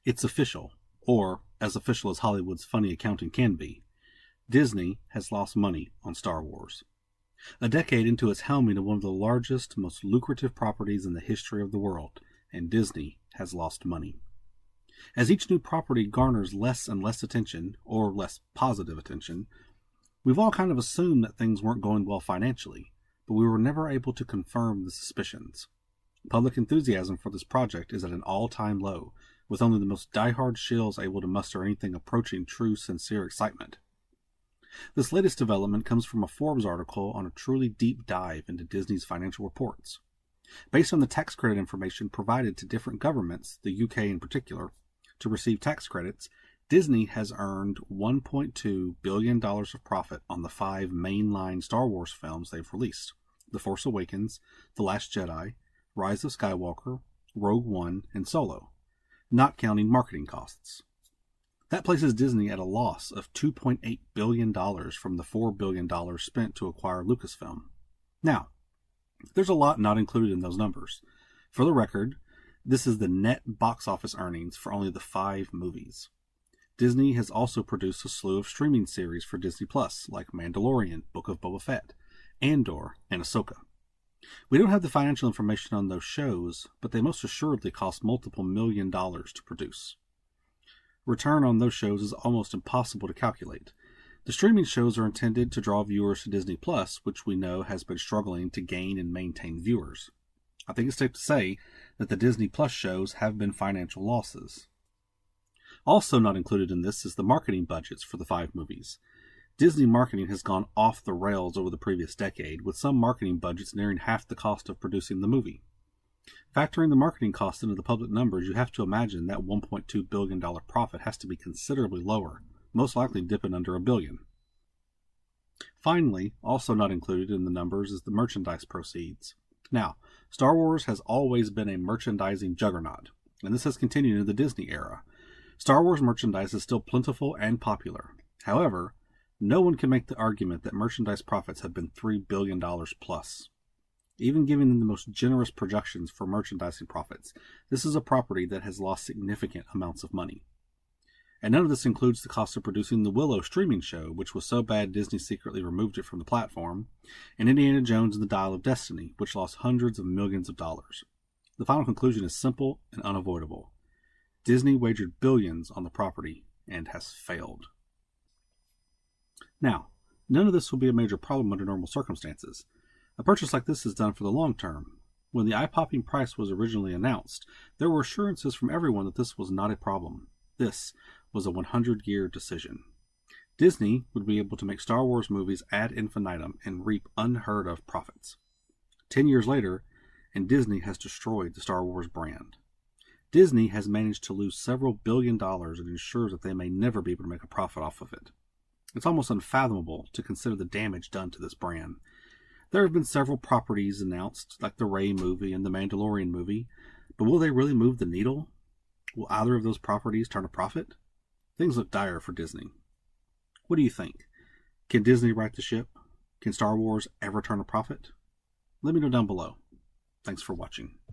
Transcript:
It's official, or as official as Hollywood's funny accounting can be. Disney has lost money on Star Wars. A decade into its helming of one of the largest, most lucrative properties in the history of the world, and Disney has lost money. As each new property garners less and less attention, or less positive attention, we've all kind of assumed that things weren't going well financially, but we were never able to confirm the suspicions. Public enthusiasm for this project is at an all-time low, with only the most diehard shills able to muster anything approaching true, sincere excitement. This latest development comes from a Forbes article on a truly deep dive into Disney's financial reports. Based on the tax credit information provided to different governments, the UK in particular, to receive tax credits, Disney has earned $1.2 billion of profit on the 5 mainline Star Wars films they've released: The Force Awakens, The Last Jedi, Rise of Skywalker, Rogue One, and Solo, not counting marketing costs. That places Disney at a loss of $2.8 billion from the $4 billion spent to acquire Lucasfilm. Now, there's a lot not included in those numbers. For the record, this is the net box office earnings for only the 5 movies. Disney has also produced a slew of streaming series for Disney Plus, like Mandalorian, Book of Boba Fett, Andor, and Ahsoka. We don't have the financial information on those shows, but they most assuredly cost multiple $1 million to produce. Return on those shows is almost impossible to calculate. The streaming shows are intended to draw viewers to Disney Plus, which we know has been struggling to gain and maintain viewers. I think it's safe to say that the Disney Plus shows have been financial losses. Also not included in this is the marketing budgets for the 5 movies. Disney marketing has gone off the rails over the previous decade, with some marketing budgets nearing half the cost of producing the movie. Factoring the marketing costs into the public numbers, you have to imagine that $1.2 billion profit has to be considerably lower, most likely dipping under $1 billion. Finally, also not included in the numbers is the merchandise proceeds. Now, Star Wars has always been a merchandising juggernaut, and this has continued in the Disney era. Star Wars merchandise is still plentiful and popular. However, no one can make the argument that merchandise profits have been $3 billion plus. Even given the most generous projections for merchandising profits, this is a property that has lost significant amounts of money. And none of this includes the cost of producing the Willow streaming show, which was so bad Disney secretly removed it from the platform, and Indiana Jones and the Dial of Destiny, which lost hundreds of millions of dollars. The final conclusion is simple and unavoidable. Disney wagered billions on the property and has failed. Now, none of this will be a major problem under normal circumstances. A purchase like this is done for the long term. When the eye-popping price was originally announced, there were assurances from everyone that this was not a problem. This was a 100-year decision. Disney would be able to make Star Wars movies ad infinitum and reap unheard of profits. 10 years later, and Disney has destroyed the Star Wars brand. Disney has managed to lose several $billion and ensures that they may never be able to make a profit off of it. It's almost unfathomable to consider the damage done to this brand. There have been several properties announced, like the Rey movie and the Mandalorian movie, but will they really move the needle? Will either of those properties turn a profit? Things look dire for Disney. What do you think? Can Disney right the ship? Can Star Wars ever turn a profit? Let me know down below. Thanks for watching.